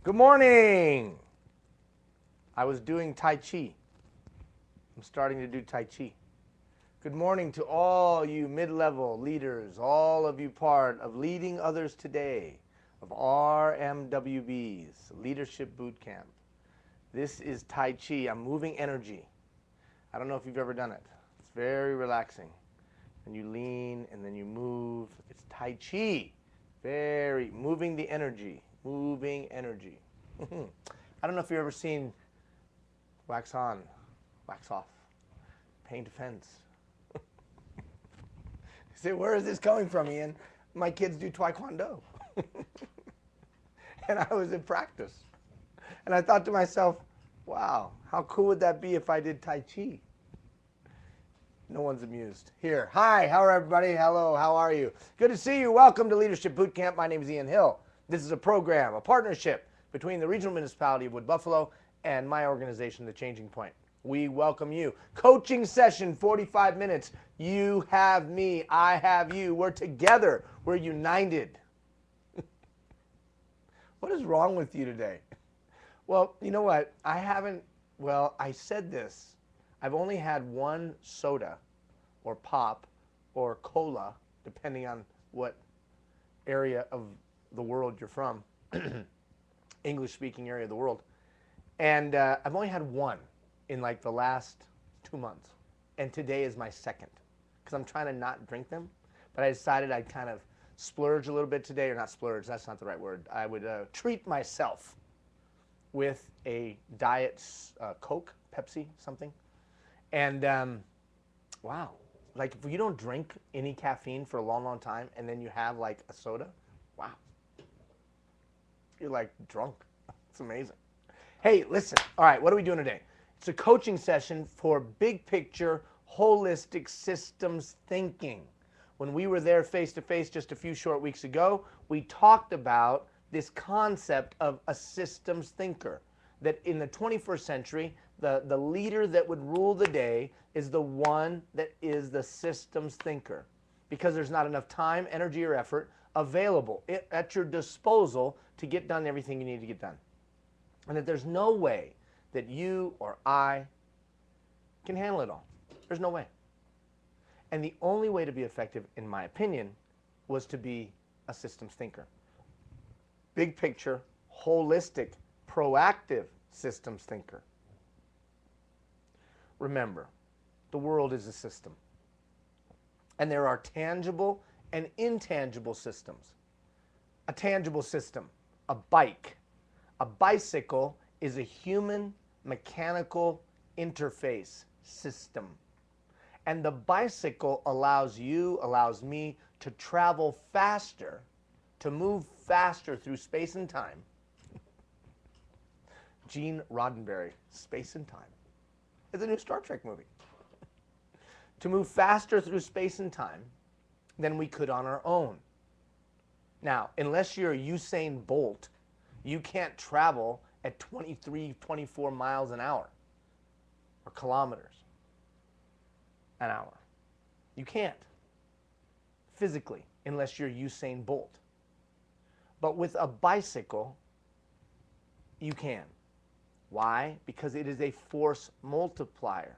Good morning. I was doing Tai Chi. I'm starting to do Tai Chi. Good morning to all you mid-level leaders, all of you part of Leading Others Today of RMWB's Leadership Boot Camp. This is Tai Chi. I'm moving energy. I don't know if you've ever done it. It's very relaxing. And you lean and then you move. It's Tai Chi. Very moving the energy. Moving energy. I don't know if you've ever seen wax on, wax off, paint a fence. You say, where is this coming from, Ian? My kids do Taekwondo. And I was in practice. And I thought to myself, wow, how cool would that be if I did Tai Chi? No one's amused. Here, hi, how are everybody? Hello, how are you? Good to see you. Welcome to Leadership Boot Camp. My name is Ian Hill. This is a program, a partnership between the Regional Municipality of Wood Buffalo and my organization, The Changing Point. We welcome you. Coaching session, 45 minutes. You have me, I have you. We're together. We're united. What is wrong with you today? Well, you know what? I said this. I've only had one soda or pop or cola, depending on what area of the world you're from, English-speaking area of the world. And I've only had one in like the last 2 months. And today is my second, because I'm trying to not drink them. But I decided I'd kind of splurge a little bit today, or not splurge, that's not the right word. I would treat myself with a diet Coke, Pepsi, something. And wow, like if you don't drink any caffeine for a long, long time and then you have like a soda, wow. You're like drunk. It's amazing. Hey, listen. All right, what are we doing today? It's a coaching session for big picture, holistic systems thinking. When we were there face to face just a few short weeks ago, we talked about this concept of a systems thinker. That in the 21st century, the leader that would rule the day is the one that is the systems thinker. Because there's not enough time, energy, or effort available at your disposal to get done everything you need to get done. And that there's no way that you or I can handle it all. There's no way. And the only way to be effective, in my opinion, was to be a systems thinker. Big picture, holistic, proactive systems thinker. Remember, the world is a system. And there are tangible and intangible systems. A tangible system, a bike. A bicycle is a human mechanical interface system. And the bicycle allows me to travel faster, to move faster through space and time. Gene Roddenberry, Space and Time. It's a new Star Trek movie. To move faster through space and time than we could on our own. Now, unless you're Usain Bolt, you can't travel at 23, 24 miles an hour or kilometers an hour. You can't physically unless you're Usain Bolt. But with a bicycle, you can. Why? Because it is a force multiplier.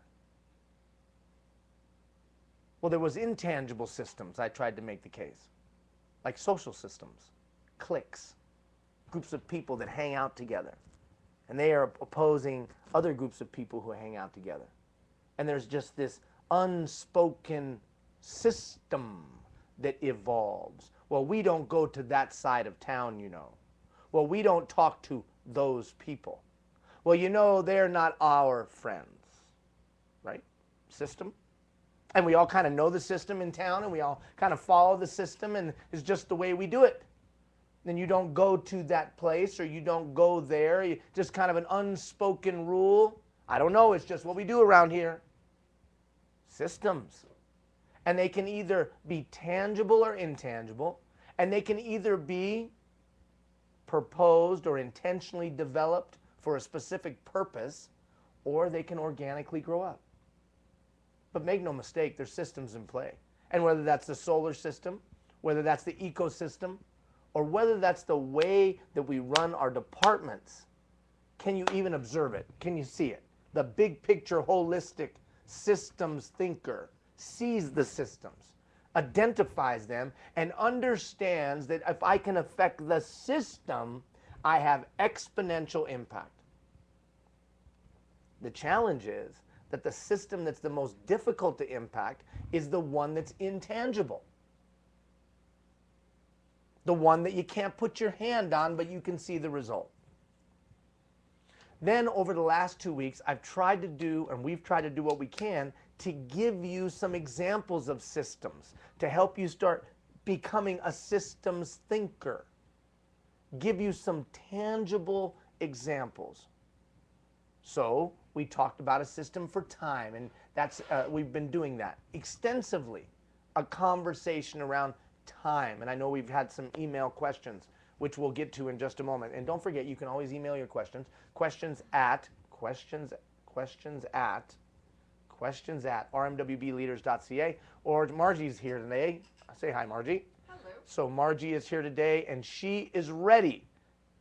Well, there was intangible systems, I tried to make the case, like social systems, cliques, groups of people that hang out together, and they are opposing other groups of people who hang out together. And there's just this unspoken system that evolves. Well, we don't go to that side of town, you know. Well, we don't talk to those people. Well, you know, they're not our friends, right? System. And we all kind of know the system in town, and we all kind of follow the system, and it's just the way we do it. Then you don't go to that place, or you don't go there. You just kind of an unspoken rule. I don't know, it's just what we do around here. Systems. And they can either be tangible or intangible, and they can either be proposed or intentionally developed for a specific purpose, or they can organically grow up. But make no mistake, there's systems in play. And whether that's the solar system, whether that's the ecosystem, or whether that's the way that we run our departments, can you even observe it? Can you see it? The big picture, holistic systems thinker sees the systems, identifies them, and understands that if I can affect the system, I have exponential impact. The challenge is that the system that's the most difficult to impact is the one that's intangible. The one that you can't put your hand on, but you can see the result. Then over the last 2 weeks, I've tried to do, and we've tried to do what we can, to give you some examples of systems, to help you start becoming a systems thinker. Give you some tangible examples. So we talked about a system for time, and that's we've been doing that extensively, a conversation around time. And I know we've had some email questions, which we'll get to in just a moment. And don't forget, you can always email your questions. Questions at RMWB-Leaders.ca. Or Margie's here today. Say hi, Margie. Hello. So Margie is here today, and she is ready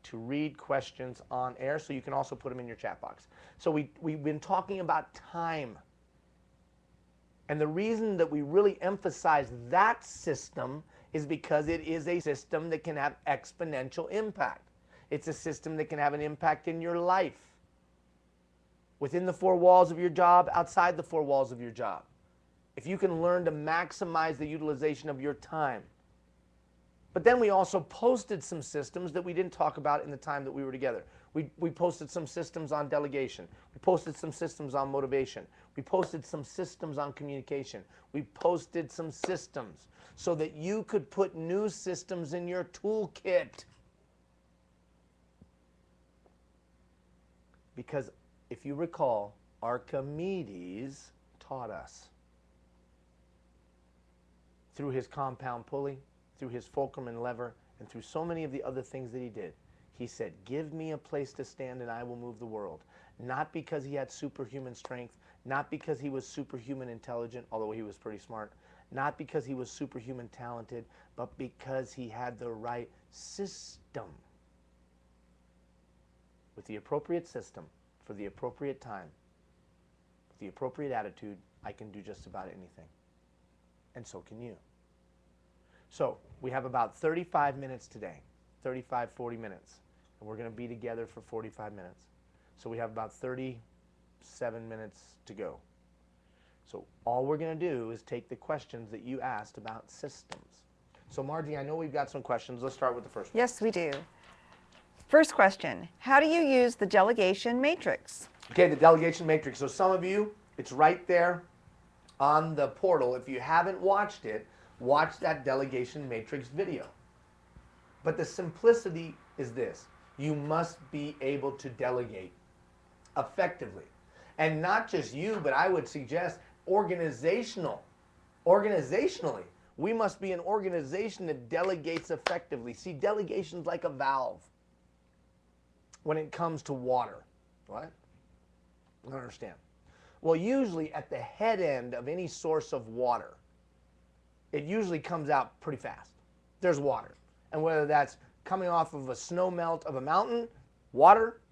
to read questions on air, so you can also put them in your chat box. So we've been talking about time. And the reason that we really emphasize that system is because it is a system that can have exponential impact. It's a system that can have an impact in your life, within the four walls of your job, outside the four walls of your job. If you can learn to maximize the utilization of your time. But then we also posted some systems that we didn't talk about in the time that we were together. We posted some systems on delegation. We posted some systems on motivation. We posted some systems on communication. We posted some systems so that you could put new systems in your toolkit. Because if you recall, Archimedes taught us through his compound pulley, through his fulcrum and lever, and through so many of the other things that he did. He said, give me a place to stand and I will move the world. Not because he had superhuman strength, not because he was superhuman intelligent, although he was pretty smart, not because he was superhuman talented, but because he had the right system. With the appropriate system, for the appropriate time, with the appropriate attitude, I can do just about anything. And so can you. So we have about 35 minutes today, 35, 40 minutes. And we're going to be together for 45 minutes. So we have about 37 minutes to go. So all we're going to do is take the questions that you asked about systems. So Margie, I know we've got some questions. Let's start with the first one. Yes, we do. First question, how do you use the delegation matrix? Okay, the delegation matrix. So some of you, it's right there on the portal. If you haven't watched it, watch that delegation matrix video. But the simplicity is this. You must be able to delegate effectively. And not just you, but I would suggest organizationally. We must be an organization that delegates effectively. See, delegation's like a valve when it comes to water. What? I don't understand. Well, usually at the head end of any source of water, it usually comes out pretty fast. There's water. And whether that's coming off of a snow melt of a mountain, water,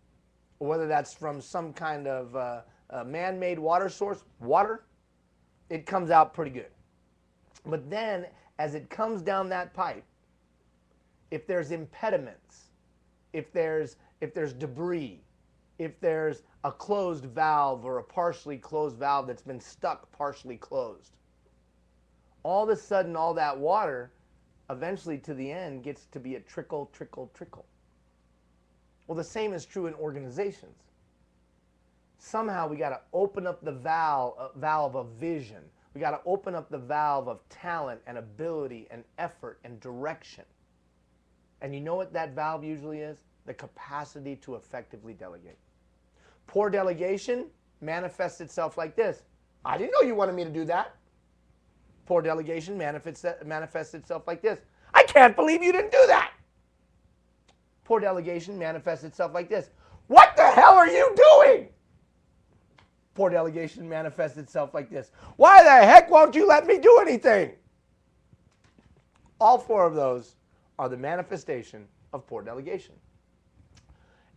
or whether that's from some kind of man-made water source, water, it comes out pretty good. But then, as it comes down that pipe, if there's impediments, if there's debris, if there's a closed valve or a partially closed valve that's been stuck partially closed, all of a sudden all that water eventually to the end gets to be a trickle, trickle, trickle. Well, the same is true in organizations. Somehow we got to open up the valve of vision. We got to open up the valve of talent and ability and effort and direction. And you know what that valve usually is? The capacity to effectively delegate. Poor delegation manifests itself like this. I didn't know you wanted me to do that. Poor delegation manifests itself like this. I can't believe you didn't do that. Poor delegation manifests itself like this. What the hell are you doing? Poor delegation manifests itself like this. Why the heck won't you let me do anything? All four of those are the manifestation of poor delegation.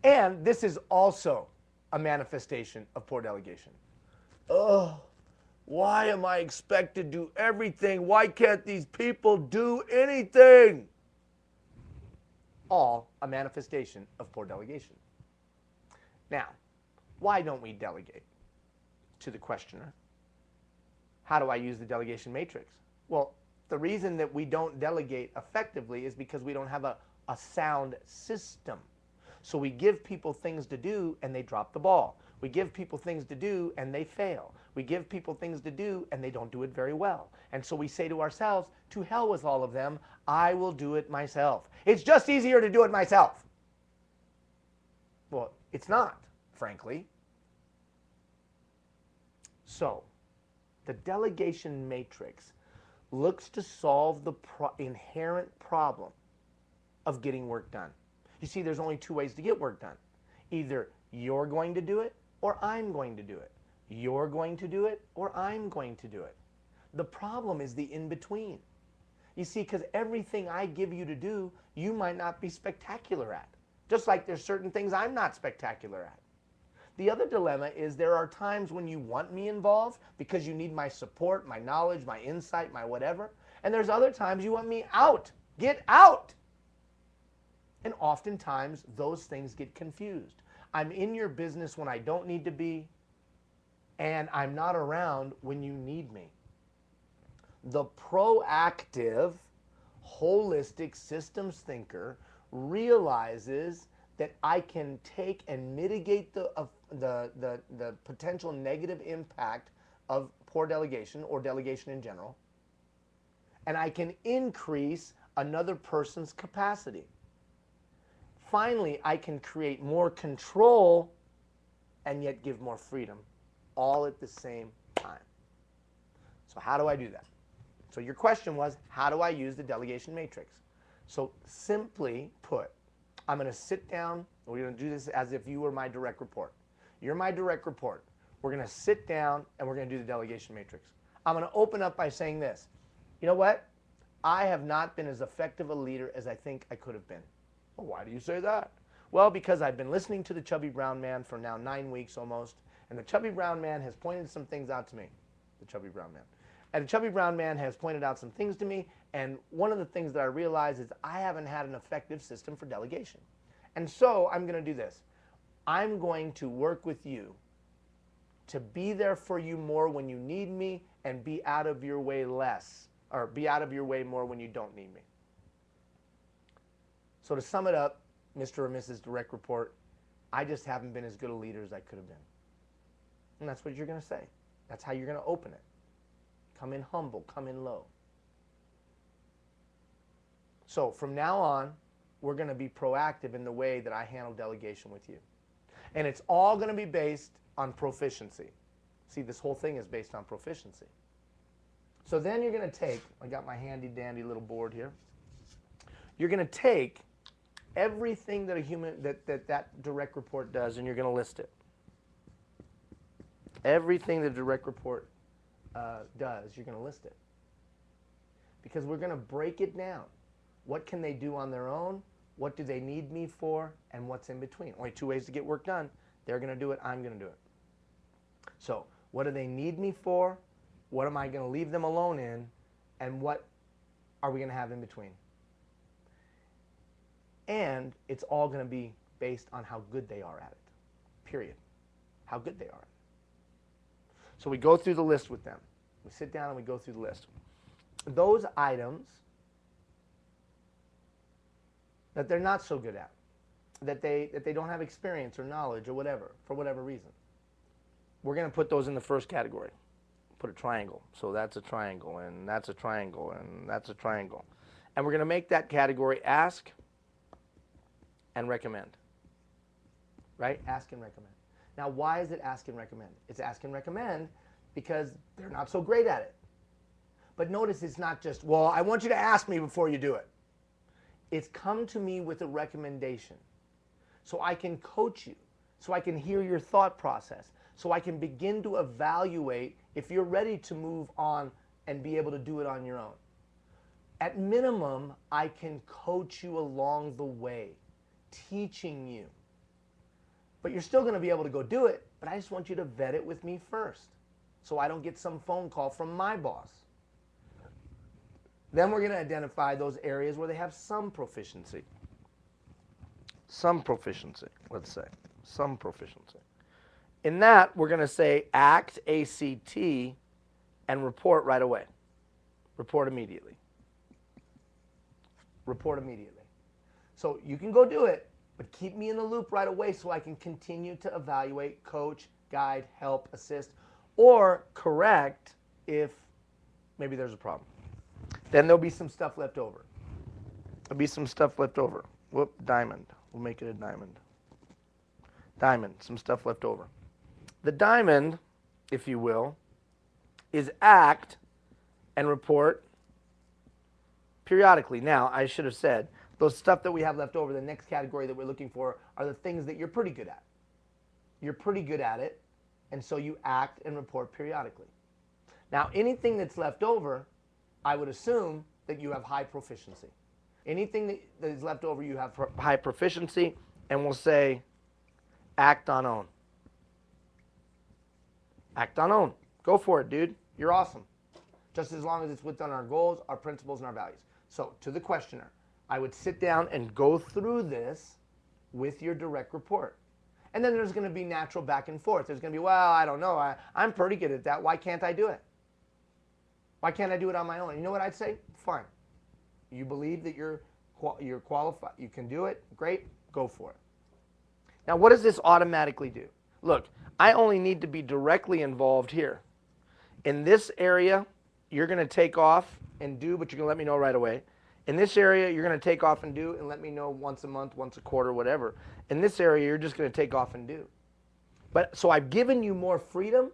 And this is also a manifestation of poor delegation. Oh, why am I expected to do everything? Why can't these people do anything? All a manifestation of poor delegation. Now, why don't we delegate? To the questioner, how do I use the delegation matrix? Well, the reason that we don't delegate effectively is because we don't have a sound system. So we give people things to do and they drop the ball. We give people things to do and they fail. We give people things to do and they don't do it very well. And so we say to ourselves, to hell with all of them, I will do it myself. It's just easier to do it myself. Well, it's not, frankly. So, the delegation matrix looks to solve the inherent problem of getting work done. You see, there's only two ways to get work done. Either you're going to do it or I'm going to do it. You're going to do it or I'm going to do it. The problem is the in-between. You see, because everything I give you to do, you might not be spectacular at. Just like there's certain things I'm not spectacular at. The other dilemma is there are times when you want me involved because you need my support, my knowledge, my insight, my whatever. And there's other times you want me out. Get out. And oftentimes those things get confused. I'm in your business when I don't need to be, and I'm not around when you need me. The proactive, holistic systems thinker realizes that I can take and mitigate the potential negative impact of poor delegation or delegation in general, and I can increase another person's capacity. Finally, I can create more control and yet give more freedom, all at the same time. So how do I do that? So your question was, how do I use the delegation matrix? So simply put, I'm going to sit down, we're going to do this as if you were my direct report. You're my direct report. We're going to sit down and we're going to do the delegation matrix. I'm going to open up by saying this. You know what? I have not been as effective a leader as I think I could have been. Well, why do you say that? Well, because I've been listening to the Chubby Brown Man for now 9 weeks almost, and the Chubby Brown Man has pointed some things out to me. The Chubby Brown Man. And the Chubby Brown Man has pointed out some things to me, and one of the things that I realize is I haven't had an effective system for delegation. And so I'm going to do this. I'm going to work with you to be there for you more when you need me and be out of your way less, or be out of your way more when you don't need me. So to sum it up, Mr. or Mrs. Direct Report, I just haven't been as good a leader as I could have been. And that's what you're going to say. That's how you're going to open it. Come in humble, come in low. So from now on, we're going to be proactive in the way that I handle delegation with you. And it's all going to be based on proficiency. See, this whole thing is based on proficiency. So then you're going to take, I got my handy dandy little board here. You're going to take everything that that direct report does and you're going to list it. Everything the direct report does, you're going to list it. Because we're going to break it down. What can they do on their own? What do they need me for? And what's in between? Only two ways to get work done. They're going to do it. I'm going to do it. So what do they need me for? What am I going to leave them alone in? And what are we going to have in between? And it's all going to be based on how good they are at it. Period. How good they are at it. So we go through the list with them. We sit down and we go through the list. Those items that they're not so good at, that they don't have experience or knowledge or whatever, for whatever reason, we're going to put those in the first category. Put a triangle. So that's a triangle, and that's a triangle, and that's a triangle. And we're going to make that category ask and recommend. Right? Ask and recommend. Now, why is it ask and recommend? It's ask and recommend because they're not so great at it. But notice it's not just, well, I want you to ask me before you do it. It's come to me with a recommendation so I can coach you, so I can hear your thought process, so I can begin to evaluate if you're ready to move on and be able to do it on your own. At minimum, I can coach you along the way, teaching you. But you're still going to be able to go do it, but I just want you to vet it with me first so I don't get some phone call from my boss. Then we're going to identify those areas where they have some proficiency. Some proficiency, let's say. Some proficiency. In that, we're going to say ACT, A-C-T, and report right away. Report immediately. Report immediately. So you can go do it, but keep me in the loop right away so I can continue to evaluate, coach, guide, help, assist, or correct if maybe there's a problem. Then there'll be some stuff left over. There'll be some stuff left over. Whoop, diamond. We'll make it a diamond. Diamond, some stuff left over. The diamond, if you will, is act and report periodically. Now, I should have said, those stuff that we have left over, the next category that we're looking for are the things that you're pretty good at. You're pretty good at it, and so you act and report periodically. Now, anything that's left over, I would assume that you have high proficiency. Anything that is left over, you have high proficiency, and we'll say act on own. Act on own. Go for it, dude. You're awesome. Just as long as it's within our goals, our principles, and our values. So, to the questioner, I would sit down and go through this with your direct report. And then there's going to be natural back and forth. There's going to be, well, I don't know. I'm pretty good at that. Why can't I do it? Why can't I do it on my own? You know what I'd say? Fine. You believe that you're qualified. You can do it. Great. Go for it. Now, what does this automatically do? Look, I only need to be directly involved here. In this area, you're going to take off and do, but you're going to let me know right away. In this area, you're going to take off and do and let me know once a month, once a quarter, whatever. In this area, you're just going to take off and do. But so I've given you more freedom,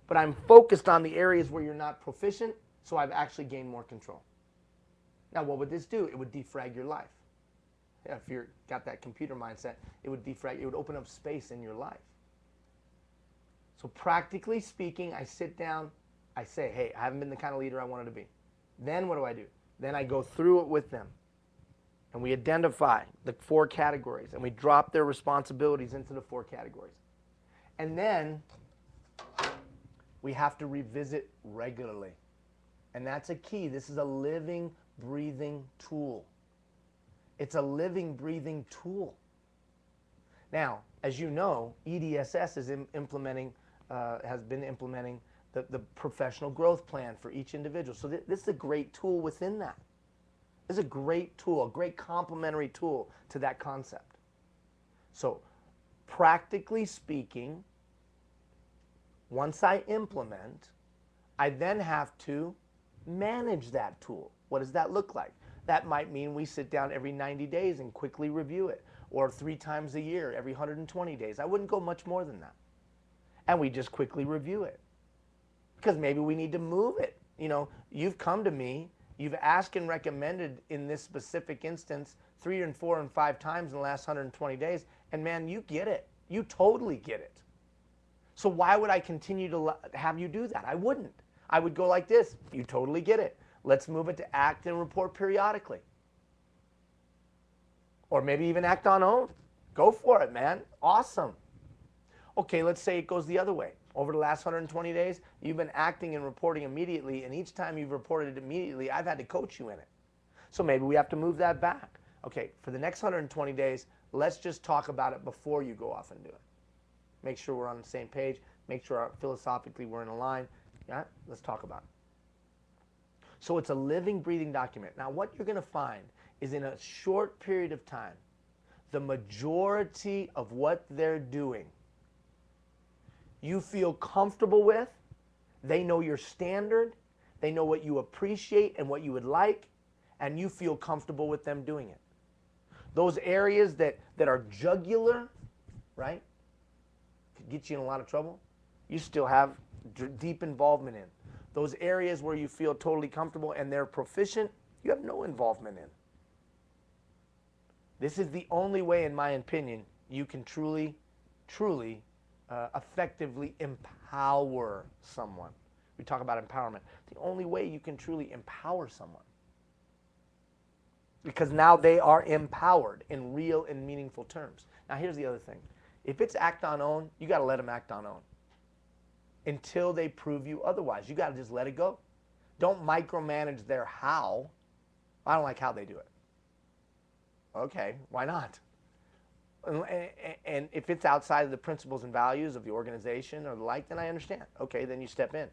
but I'm focused on the areas where you're not proficient, so I've actually gained more control. Now, what would this do? It would defrag your life. Yeah, if you've got that computer mindset, it would defrag, it would open up space in your life. So practically speaking, I sit down, I say, hey, I haven't been the kind of leader I wanted to be. Then what do? Then I go through it with them. And we identify the 4 categories, and we drop their responsibilities into the 4 categories. And then we have to revisit regularly. And that's a key. This is a living, breathing tool. It's a living, breathing tool. Now, as you know, EDSS is has been implementing the professional growth plan for each individual. So this is a great tool within that. This is a great tool, a great complementary tool to that concept. So practically speaking, once I implement, I then have to manage that tool. What does that look like? That might mean we sit down every 90 days and quickly review it, or 3 times a year, every 120 days. I wouldn't go much more than that. And we just quickly review it. Because maybe we need to move it. You know, you've come to me, you've asked and recommended in this specific instance 3 and 4 and 5 times in the last 120 days, and man, you get it. You totally get it. So why would I continue to have you do that? I wouldn't. I would go like this. You totally get it. Let's move it to act and report periodically. Or maybe even act on own. Go for it, man. Awesome. Okay, let's say it goes the other way. Over the last 120 days, you've been acting and reporting immediately, and each time you've reported it immediately, I've had to coach you in it. So maybe we have to move that back. Okay, for the next 120 days, let's just talk about it before you go off and do it. Make sure we're on the same page. Make sure philosophically we're in a line. Yeah, let's talk about it. So it's a living, breathing document. Now, what you're going to find is in a short period of time, the majority of what they're doing, you feel comfortable with. They know your standard. They know what you appreciate and what you would like, and you feel comfortable with them doing it. Those areas that are jugular, right, could get you in a lot of trouble, you still have deep involvement in. Those areas where you feel totally comfortable and they're proficient, you have no involvement in. This is the only way, in my opinion, you can truly effectively empower someone. We talk about empowerment. The only way you can truly empower someone. because now they are empowered in real and meaningful terms. Now here's the other thing. If it's act on own, you got to let them act on own until they prove you otherwise. You got to just let it go. Don't micromanage their how. I don't like how they do it. Okay, why not? And if it's outside of the principles and values of the organization or the like, then I understand. Okay, then you step in.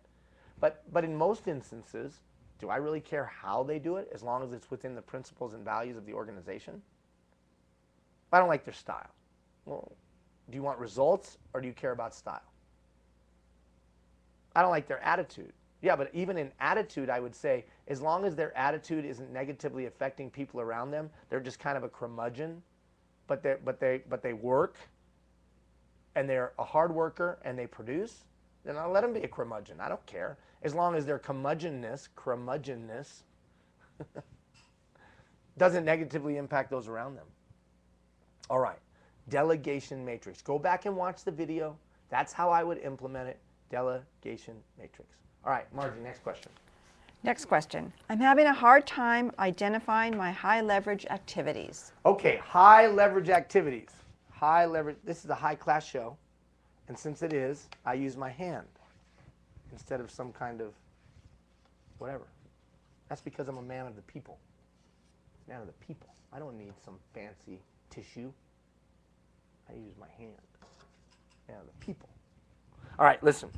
But in most instances, do I really care how they do it as long as it's within the principles and values of the organization? I don't like their style. Well, do you want results or do you care about style? I don't like their attitude. Yeah, but even in attitude, I would say, as long as their attitude isn't negatively affecting people around them, they're just kind of a curmudgeon, but they work, and they're a hard worker, and they produce, then I'll let them be a curmudgeon. I don't care. As long as their curmudgeonness doesn't negatively impact those around them. All right, delegation matrix. Go back and watch the video. That's how I would implement it, delegation matrix. All right, Margie, next question. Next question. I'm having a hard time identifying my high leverage activities. Okay, high leverage activities. High leverage, this is a high class show. And since it is, I use my hand instead of some kind of whatever. That's because I'm a man of the people. Man of the people. I don't need some fancy tissue. I use my hand. Man of the people. All right, listen.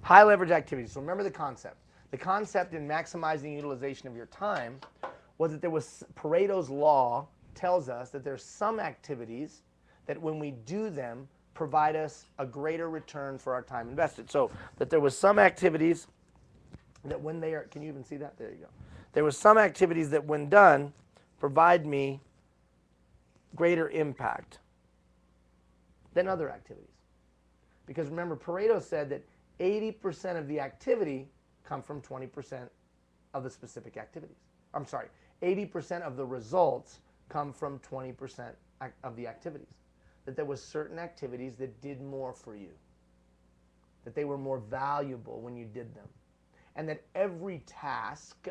High leverage activities. So remember the concept. The concept in maximizing utilization of your time was that there was Pareto's law tells us that there's some activities that when we do them provide us a greater return for our time invested. So that there was some activities that when they are, can you even see that? There you go. There was some activities that when done provide me greater impact than other activities. Because remember, Pareto said that 80% of the activity come from 20% of the specific activities. I'm sorry, 80% of the results come from 20% of the activities. That there was certain activities that did more for you. That they were more valuable when you did them. And that every task,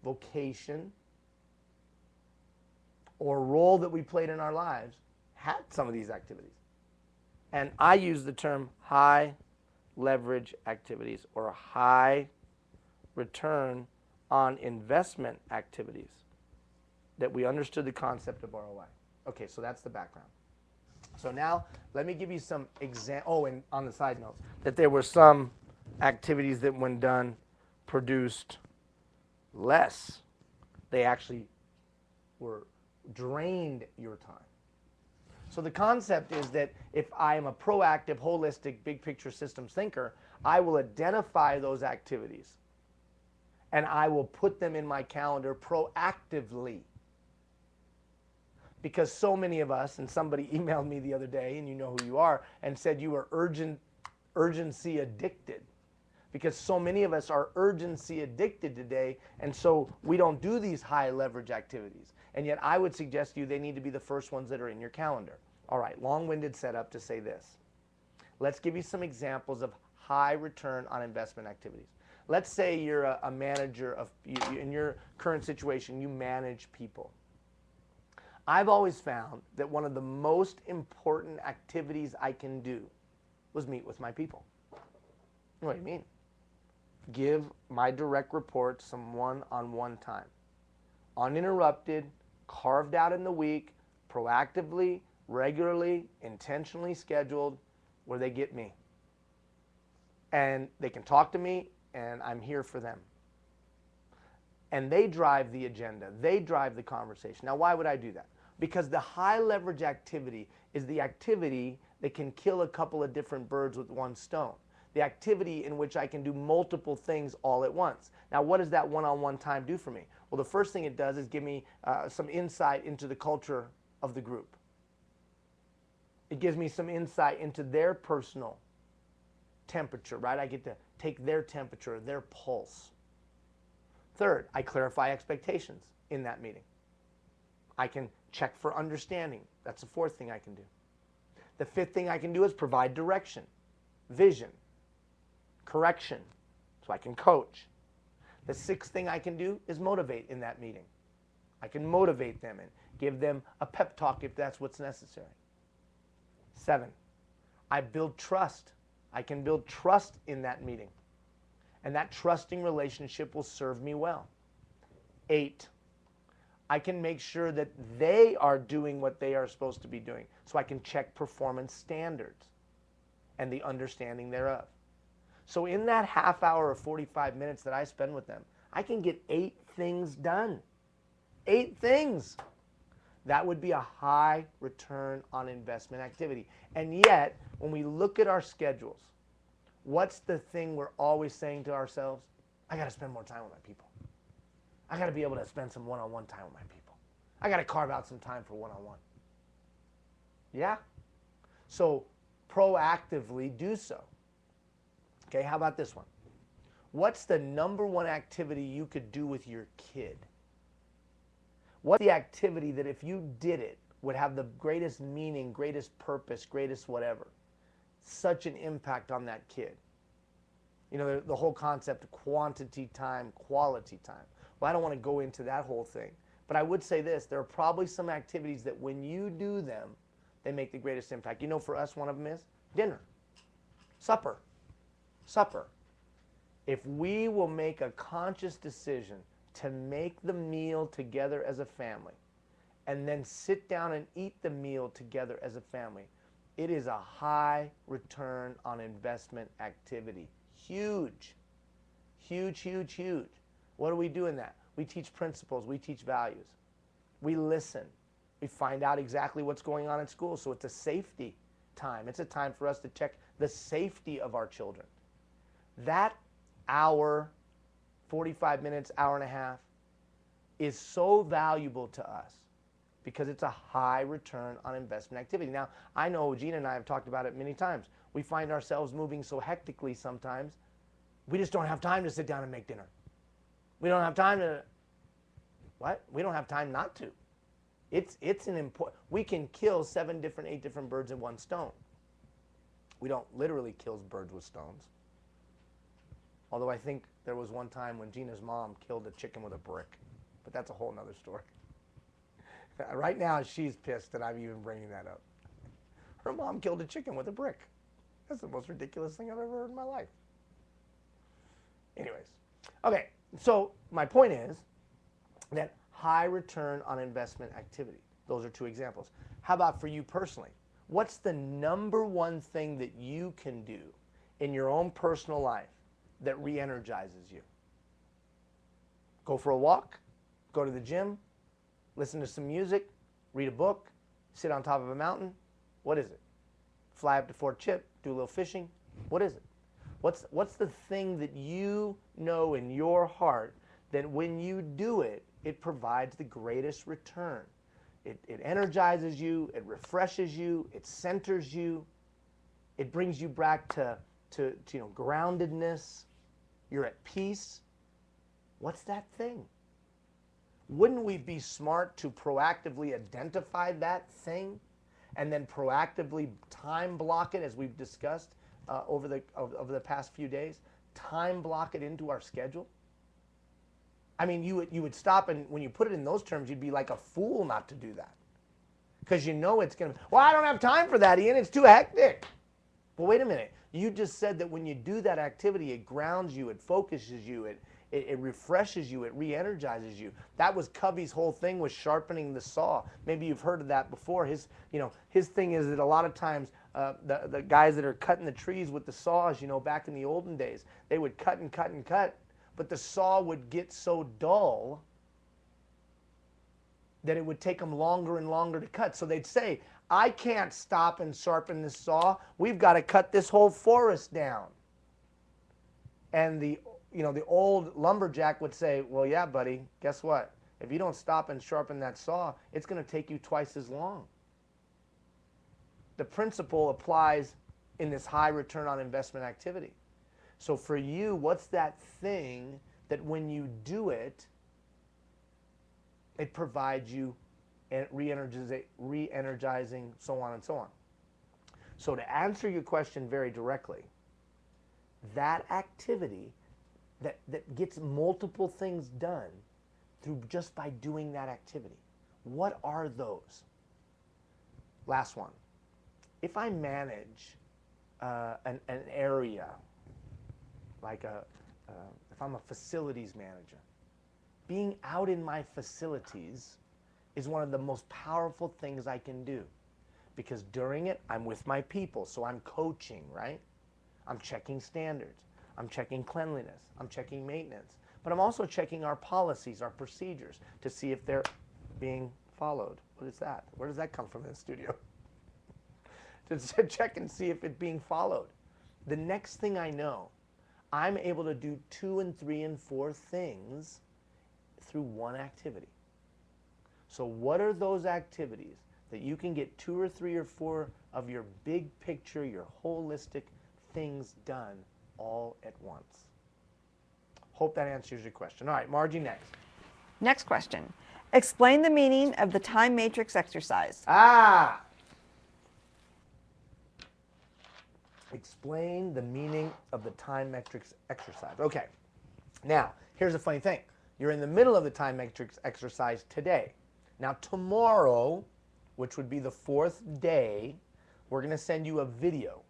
vocation, or role that we played in our lives had some of these activities. And I use the term high leverage activities or high return on investment activities that we understood the concept of ROI. Okay, so that's the background. So now let me give you some examples. Oh, and on the side note, that there were some activities that when done produced less. They actually were drained your time. So the concept is that if I am a proactive, holistic, big picture systems thinker, I will identify those activities and I will put them in my calendar proactively. Because so many of us, and somebody emailed me the other day, and you know who you are, and said you were urgency addicted. Because so many of us are urgency addicted today, and so we don't do these high leverage activities. And yet I would suggest to you they need to be the first ones that are in your calendar. All right, long-winded setup to say this. Let's give you some examples of high return on investment activities. Let's say you're a manager of, in your current situation, you manage people. I've always found that one of the most important activities I can do was meet with my people. What do you mean? Give my direct reports some one-on-one time. Uninterrupted, carved out in the week, proactively, regularly, intentionally scheduled, where they get me. And they can talk to me, and I'm here for them. And they drive the agenda. They drive the conversation. Now, why would I do that? Because the high leverage activity is the activity that can kill a couple of different birds with one stone. The activity in which I can do multiple things all at once. Now, what does that one-on-one time do for me? Well, the first thing it does is give me some insight into the culture of the group. It gives me some insight into their personal temperature, right? I get to take their temperature, their pulse. Third, I clarify expectations in that meeting. I can check for understanding. That's the fourth thing I can do. The fifth thing I can do is provide direction, vision, correction, so I can coach. The sixth thing I can do is motivate in that meeting. I can motivate them and give them a pep talk if that's what's necessary. 7, I build trust. I can build trust in that meeting. And that trusting relationship will serve me well. 8, I can make sure that they are doing what they are supposed to be doing, so I can check performance standards and the understanding thereof. So in that half hour or 45 minutes that I spend with them, I can get 8 things done. 8 things. That would be a high return on investment activity. And yet, when we look at our schedules, what's the thing we're always saying to ourselves? I got to spend more time with my people. I got to be able to spend some one-on-one time with my people. I got to carve out some time for one-on-one. Yeah? So proactively do so. Okay, how about this one? What's the number one activity you could do with your kid? What's the activity that if you did it would have the greatest meaning, greatest purpose, greatest whatever? Such an impact on that kid. You know, the whole concept of quantity time, quality time. Well, I don't want to go into that whole thing. But I would say this, there are probably some activities that when you do them, they make the greatest impact. You know, for us, one of them is dinner, supper. Supper. If we will make a conscious decision to make the meal together as a family and then sit down and eat the meal together as a family, it is a high return on investment activity. Huge. Huge, huge, huge. What do we do in that? We teach principles. We teach values. We listen. We find out exactly what's going on in school. So it's a safety time. It's a time for us to check the safety of our children. That hour, 45 minutes, hour and a half is so valuable to us because it's a high return on investment activity. Now, I know Gina and I have talked about it many times. We find ourselves moving so hectically sometimes, we just don't have time to sit down and make dinner. We don't have time to, what? We don't have time not to. It's an important, we can kill 7 different, 8 different birds in one stone. We don't literally kill birds with stones. Although I think there was one time when Gina's mom killed a chicken with a brick. But that's a whole nother story. Right now, she's pissed that I'm even bringing that up. Her mom killed a chicken with a brick. That's the most ridiculous thing I've ever heard in my life. Anyways. Okay, so my point is that high return on investment activity. Those are 2 examples. How about for you personally? What's the number one thing that you can do in your own personal life that re-energizes you? Go for a walk, go to the gym, listen to some music, read a book, sit on top of a mountain. What is it? Fly up to Fort Chip, do a little fishing. What is it? What's the thing that you know in your heart that when you do it, it provides the greatest return? It energizes you, it refreshes you, it centers you, it brings you back to groundedness. You're at peace. What's that thing? Wouldn't we be smart to proactively identify that thing and then proactively time block it, as we've discussed over the past few days? Time block it into our schedule? I mean, you would stop, and when you put it in those terms, you'd be like a fool not to do that. Because you know it's going to, well, I don't have time for that, Ian. It's too hectic. But wait a minute. You just said that when you do that activity, it grounds you, it focuses you, it refreshes you, it re-energizes you. That was Covey's whole thing, was sharpening the saw. Maybe you've heard of that before. His thing is that a lot of times the guys that are cutting the trees with the saws, back in the olden days, they would cut and cut and cut, but the saw would get so dull that it would take them longer and longer to cut. So they'd say, I can't stop and sharpen this saw. We've got to cut this whole forest down. And the old lumberjack would say, well, yeah, buddy, guess what? If you don't stop and sharpen that saw, it's going to take you twice as long. The principle applies in this high return on investment activity. So for you, what's that thing that when you do it, it provides you re-energizing, so on and so on. So to answer your question very directly, that activity that gets multiple things done just by doing that activity. What are those? Last one. If I manage an area, like if I'm a facilities manager, being out in my facilities is one of the most powerful things I can do, because during it, I'm with my people, so I'm coaching, right? I'm checking standards. I'm checking cleanliness. I'm checking maintenance. But I'm also checking our policies, our procedures, to see if they're being followed. What is that? Where does that come from in the studio? To check and see if it's being followed. The next thing I know, I'm able to do 2 and 3 and 4 things through one activity. So what are those activities that you can get 2 or 3 or 4 of your big picture, your holistic things done all at once? Hope that answers your question. All right, Margie, next. Next question. Explain the meaning of the time matrix exercise. Explain the meaning of the time matrix exercise. Okay. Now, here's a funny thing. You're in the middle of the time matrix exercise today. Now, tomorrow, which would be the 4th day, we're going to send you a video.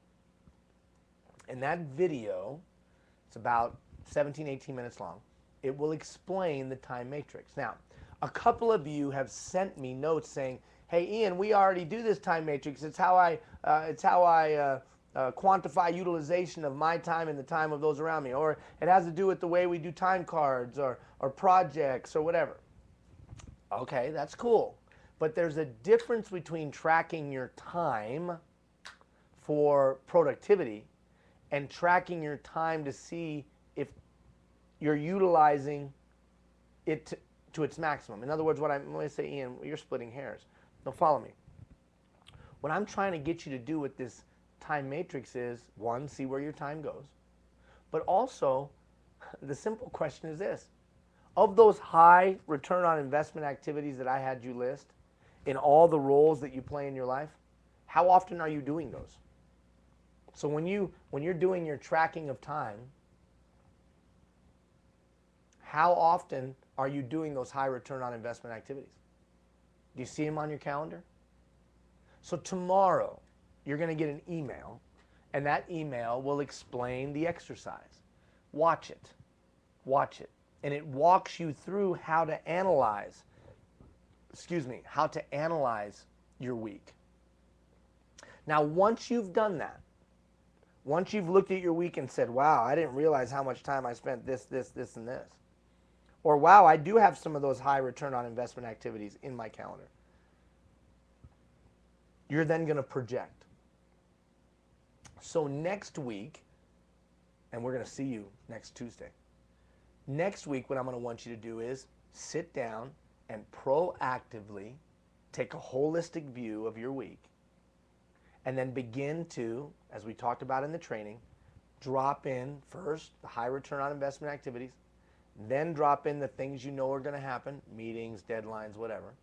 And that video, it's about 17, 18 minutes long. It will explain the time matrix. Now, a couple of you have sent me notes saying, hey, Ian, we already do this time matrix. It's how I quantify utilization of my time and the time of those around me. Or it has to do with the way we do time cards or projects or whatever. Okay, that's cool. But there's a difference between tracking your time for productivity and tracking your time to see if you're utilizing it to its maximum. In other words, when I say, Ian, you're splitting hairs. No, follow me. What I'm trying to get you to do with this time matrix is, 1, see where your time goes. But also, the simple question is this. Of those high return on investment activities that I had you list, in all the roles that you play in your life, how often are you doing those? So when you're doing your tracking of time, how often are you doing those high return on investment activities? Do you see them on your calendar? So tomorrow, you're going to get an email, and that email will explain the exercise. Watch it. Watch it. And it walks you through how to analyze, how to analyze your week. Now, once you've done that, once you've looked at your week and said, wow, I didn't realize how much time I spent this, and this. Or, wow, I do have some of those high return on investment activities in my calendar. You're then going to project. So next week, and we're going to see you next Tuesday. Next week, what I'm going to want you to do is sit down and proactively take a holistic view of your week, and then begin to, as we talked about in the training, drop in first the high return on investment activities, then drop in the things you know are going to happen, meetings, deadlines, whatever.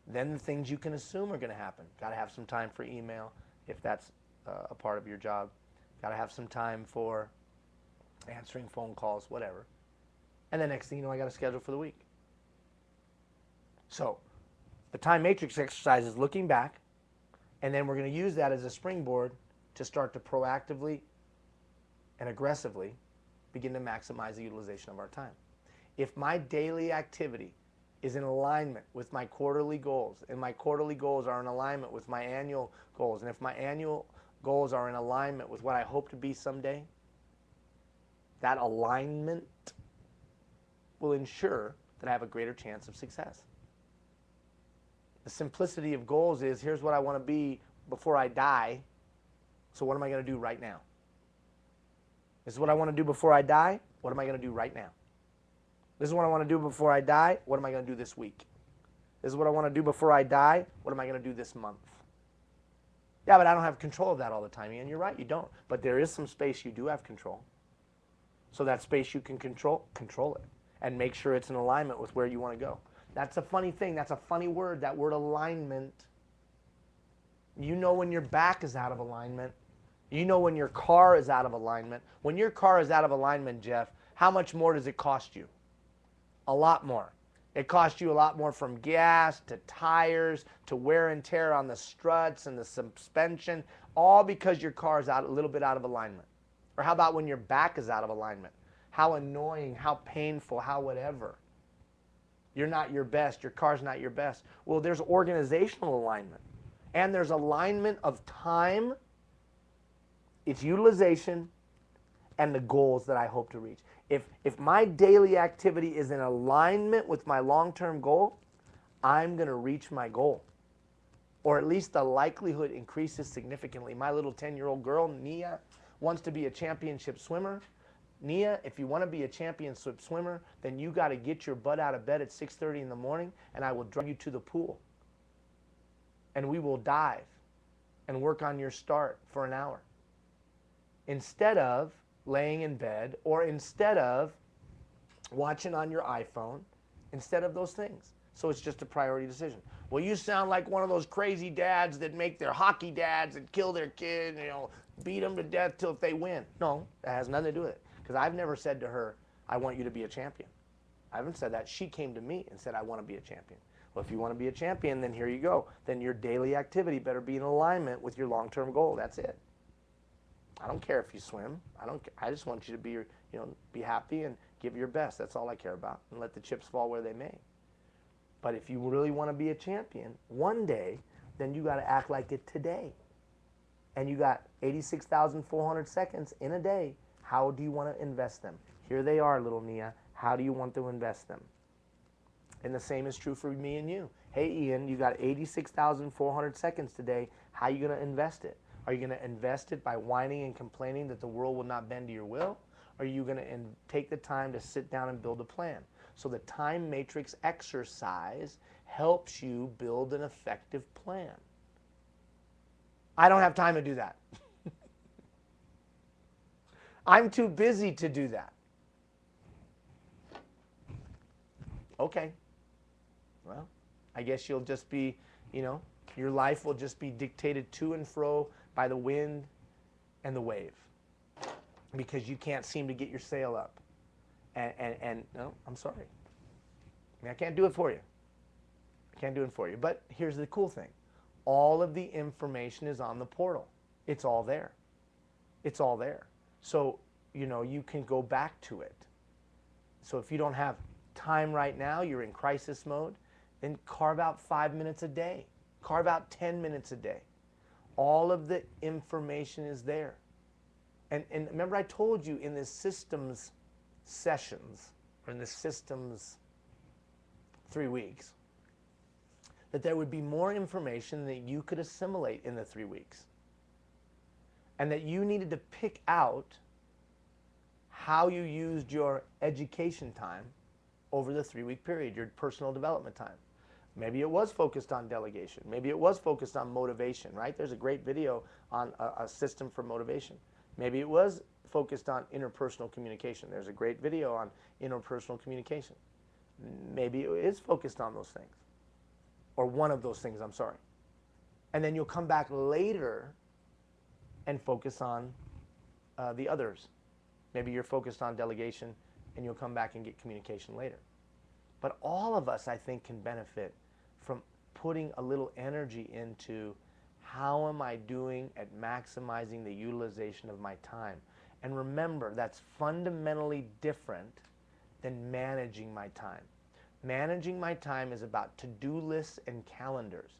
Then the things you can assume are going to happen. Got to have some time for email if that's a part of your job. Got to have some time for answering phone calls, whatever. And the next thing you know, I got a schedule for the week. So the time matrix exercise is looking back, and then we're going to use that as a springboard to start to proactively and aggressively begin to maximize the utilization of our time. If my daily activity is in alignment with my quarterly goals, and my quarterly goals are in alignment with my annual goals, and if my annual goals are in alignment with what I hope to be someday, that alignment will ensure that I have a greater chance of success. The simplicity of goals is, here's what I want to be before I die, so what am I going to do right now? This is what I want to do before I die, what am I going to do right now? This is what I want to do before I die, what am I going to do this week? This is what I want to do before I die, what am I going to do this month? Yeah, but I don't have control of that all the time, Ian. You're right, you don't. But there is some space you do have control. So that space you can control it. And make sure it's in alignment with where you want to go. That's a funny thing. That's a funny word, that word alignment. You know when your back is out of alignment. You know when your car is out of alignment. When your car is out of alignment, Jeff, how much more does it cost you? A lot more. It costs you a lot more from gas to tires to wear and tear on the struts and the suspension, all because your car is a little bit out of alignment. Or how about when your back is out of alignment? How annoying, how painful, how whatever. You're not your best. Your car's not your best. Well, there's organizational alignment. And there's alignment of time, its utilization, and the goals that I hope to reach. If my daily activity is in alignment with my long-term goal, I'm going to reach my goal. Or at least the likelihood increases significantly. My little 10-year-old girl, Nia, wants to be a championship swimmer. Nia, if you want to be a championship swimmer, then you got to get your butt out of bed at 6:30 in the morning, and I will drive you to the pool. And we will dive and work on your start for an hour. Instead of laying in bed, or instead of watching on your iPhone, instead of those things. So it's just a priority decision. Well, you sound like one of those crazy dads that make their hockey dads and kill their kids, beat them to death till if they win. No, that has nothing to do with it. Because I've never said to her, I want you to be a champion. I haven't said that. She came to me and said, I want to be a champion. Well, if you want to be a champion, then here you go. Then your daily activity better be in alignment with your long-term goal. That's it. I don't care if you swim. I just want you to be, be happy and give your best. That's all I care about. And let the chips fall where they may. But if you really want to be a champion one day, then you got to act like it today. And you got 86,400 seconds in a day. How do you want to invest them? Here they are, little Nia. How do you want to invest them? And the same is true for me and you. Hey, Ian, you got 86,400 seconds today. How are you going to invest it? Are you going to invest it by whining and complaining that the world will not bend to your will? Or are you going to take the time to sit down and build a plan? So the time matrix exercise helps you build an effective plan. I don't have time to do that. I'm too busy to do that. Okay. Well, I guess you'll just be, your life will just be dictated to and fro by the wind and the wave, because you can't seem to get your sail up. And no, I'm sorry. I can't do it for you. I can't do it for you. But here's the cool thing. All of the information is on the portal. It's all there. It's all there. So, you can go back to it. So if you don't have time right now, you're in crisis mode, then carve out 5 minutes a day. Carve out 10 minutes a day. All of the information is there. And remember I told you in the systems sessions, or in the systems 3 weeks, that there would be more information that you could assimilate in the 3 weeks. And that you needed to pick out how you used your education time over the 3-week period, your personal development time. Maybe it was focused on delegation. Maybe it was focused on motivation, right? There's a great video on a system for motivation. Maybe it was focused on interpersonal communication. There's a great video on interpersonal communication. Maybe it is focused on those things. Or one of those things, I'm sorry. And then you'll come back later and focus on the others. Maybe you're focused on delegation and you'll come back and get communication later. But all of us, I think, can benefit from putting a little energy into how am I doing at maximizing the utilization of my time. And remember, that's fundamentally different than managing my time. Managing my time is about to-do lists and calendars.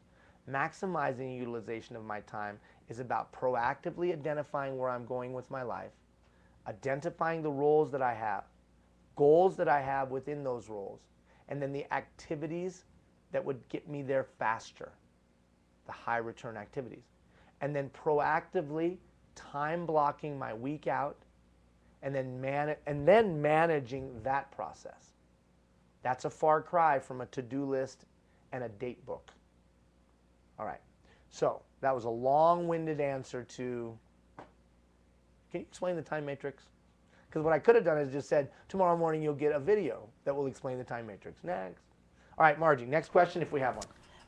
Maximizing utilization of my time is about proactively identifying where I'm going with my life, identifying the roles that I have, goals that I have within those roles, and then the activities that would get me there faster, the high return activities. And then proactively time blocking my week out, and then managing that process. That's a far cry from a to-do list and a date book. All right, so that was a long-winded answer to, can you explain the time matrix? Because what I could have done is just said, tomorrow morning you'll get a video that will explain the time matrix. Next. All right, Margie, next question if we have one.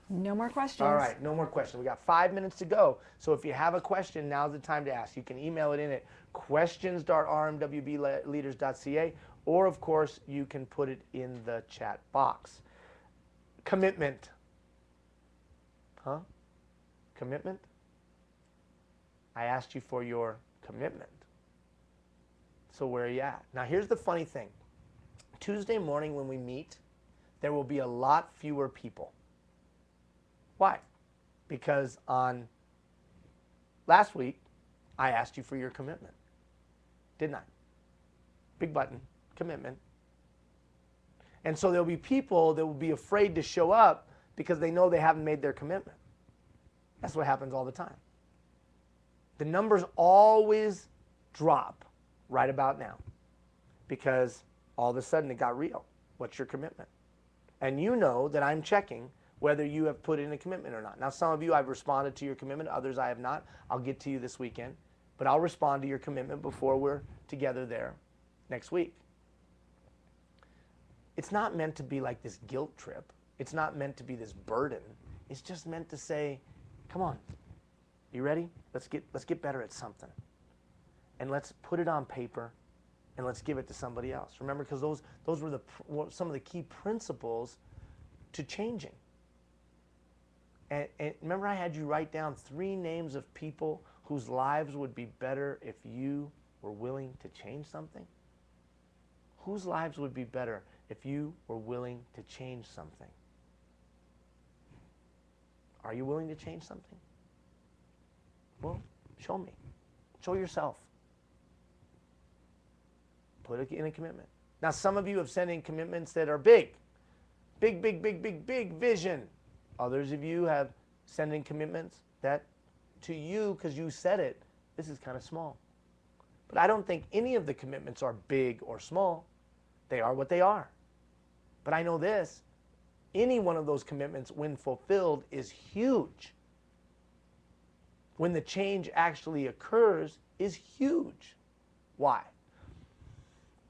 No more questions. All right, no more questions. We got 5 minutes to go. So if you have a question, now's the time to ask. You can email it in at questions.rmwbleaders.ca, or of course, you can put it in the chat box. Commitment. Huh? Commitment? I asked you for your commitment. So where are you at? Now here's the funny thing. Tuesday morning when we meet, there will be a lot fewer people. Why? Because on last week, I asked you for your commitment. Didn't I? Big button, commitment. And so there'll be people that will be afraid to show up because they know they haven't made their commitment. That's what happens all the time. The numbers always drop right about now because all of a sudden it got real. What's your commitment? And you know that I'm checking whether you have put in a commitment or not. Now, some of you, I've responded to your commitment. Others, I have not. I'll get to you this weekend. But I'll respond to your commitment before we're together there next week. It's not meant to be like this guilt trip. It's not meant to be this burden. It's just meant to say, come on, you ready? Let's get better at something. And let's put it on paper and let's give it to somebody else. Remember, because those were some of the key principles to changing. And remember, I had you write down 3 names of people whose lives would be better if you were willing to change something? Whose lives would be better if you were willing to change something? Are you willing to change something? Well, show me. Show yourself. Put it in a commitment. Now, some of you have sent in commitments that are big. Big, big, big, big, big vision. Others of you have sent in commitments that to you, because you said it, this is kind of small. But I don't think any of the commitments are big or small. They are what they are. But I know this, any one of those commitments, when fulfilled, is huge. When the change actually occurs, is huge. Why?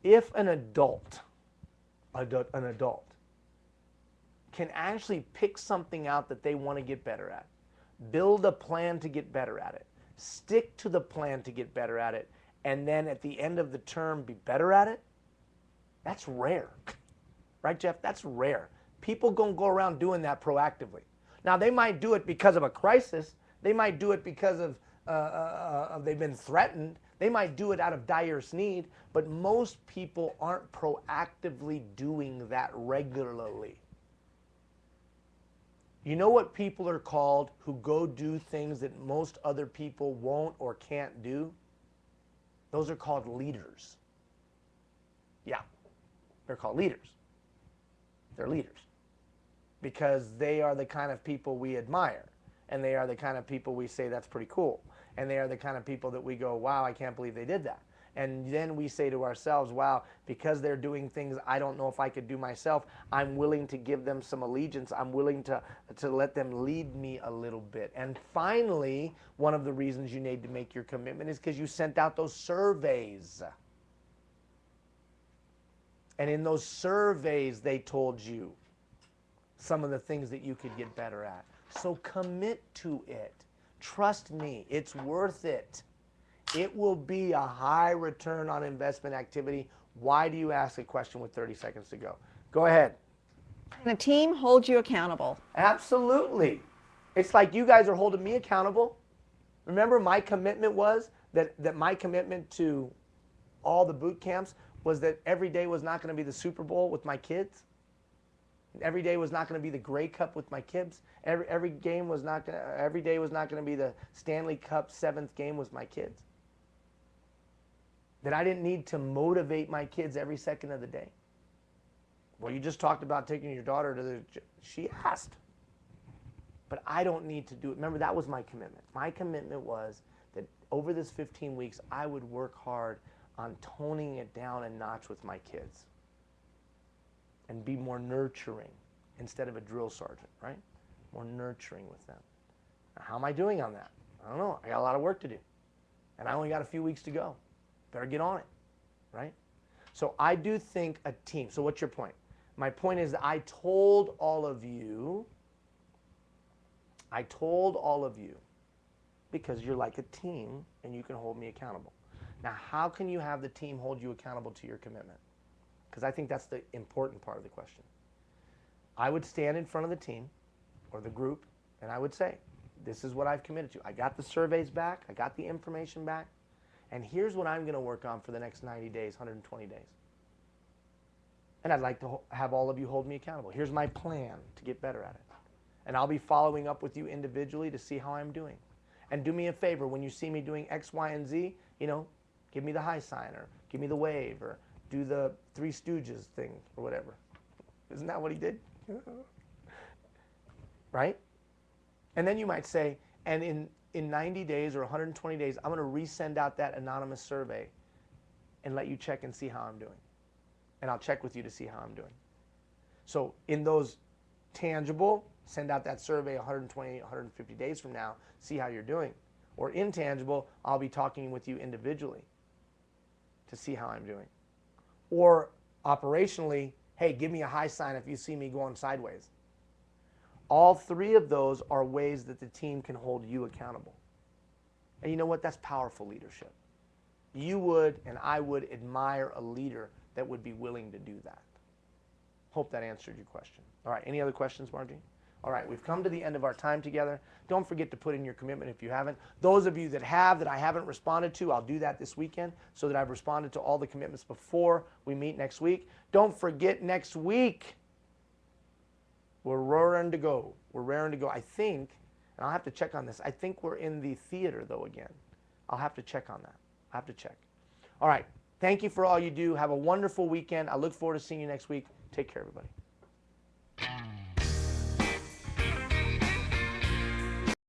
If an adult can actually pick something out that they want to get better at, build a plan to get better at it, stick to the plan to get better at it, and then at the end of the term be better at it, that's rare. Right, Jeff? That's rare. People don't go around doing that proactively. Now, they might do it because of a crisis. They might do it because of they've been threatened. They might do it out of direst need. But most people aren't proactively doing that regularly. You know what people are called who go do things that most other people won't or can't do? Those are called leaders. Yeah, they're called leaders. They're leaders because they are the kind of people we admire, and they are the kind of people we say that's pretty cool, and they are the kind of people that we go, wow, I can't believe they did that. And then we say to ourselves, wow, because they're doing things I don't know if I could do myself, I'm willing to give them some allegiance. I'm willing to let them lead me a little bit. And finally, one of the reasons you need to make your commitment is because you sent out those surveys. And in those surveys, they told you some of the things that you could get better at. So commit to it. Trust me, it's worth it. It will be a high return on investment activity. Why do you ask a question with 30 seconds to go? Go ahead. Can a team hold you accountable? Absolutely. It's like you guys are holding me accountable. Remember, my commitment was that my commitment to all the boot camps was that every day was not going to be the Super Bowl with my kids. Every day was not going to be the Grey Cup with my kids. Every day was not going to be the Stanley Cup 7th game with my kids. That I didn't need to motivate my kids every second of the day. Well, you just talked about taking your daughter to the... She asked. But I don't need to do it. Remember, that was my commitment. My commitment was that over this 15 weeks, I would work hard on toning it down a notch with my kids and be more nurturing instead of a drill sergeant, right? More nurturing with them. Now, how am I doing on that? I don't know. I got a lot of work to do. And I only got a few weeks to go. Better get on it, right? So I do think a team. So what's your point? My point is that I told all of you, because you're like a team and you can hold me accountable. Now, how can you have the team hold you accountable to your commitment? Because I think that's the important part of the question. I would stand in front of the team or the group and I would say, this is what I've committed to. I got the surveys back. I got the information back. And here's what I'm going to work on for the next 90 days, 120 days. And I'd like to have all of you hold me accountable. Here's my plan to get better at it. And I'll be following up with you individually to see how I'm doing. And do me a favor, when you see me doing X, Y, and Z, you know, give me the high sign or give me the wave or do the Three Stooges thing or whatever. Isn't that what he did? Right? And then you might say, and in 90 days or 120 days, I'm going to resend out that anonymous survey and let you check and see how I'm doing. And I'll check with you to see how I'm doing. So in those tangible, send out that survey 120, 150 days from now, see how you're doing. Or intangible, I'll be talking with you individually to see how I'm doing. Or operationally, hey, give me a high sign if you see me going sideways. All three of those are ways that the team can hold you accountable. And you know what? That's powerful leadership. You would and I would admire a leader that would be willing to do that. Hope that answered your question. All right, any other questions, Margie? All right, we've come to the end of our time together. Don't forget to put in your commitment if you haven't. Those of you that have, that I haven't responded to, I'll do that this weekend so that I've responded to all the commitments before we meet next week. Don't forget next week, we're raring to go. We're raring to go. I think, and I'll have to check on this, I think we're in the theater though again. I'll have to check on that. I'll have to check. All right, thank you for all you do. Have a wonderful weekend. I look forward to seeing you next week. Take care, everybody.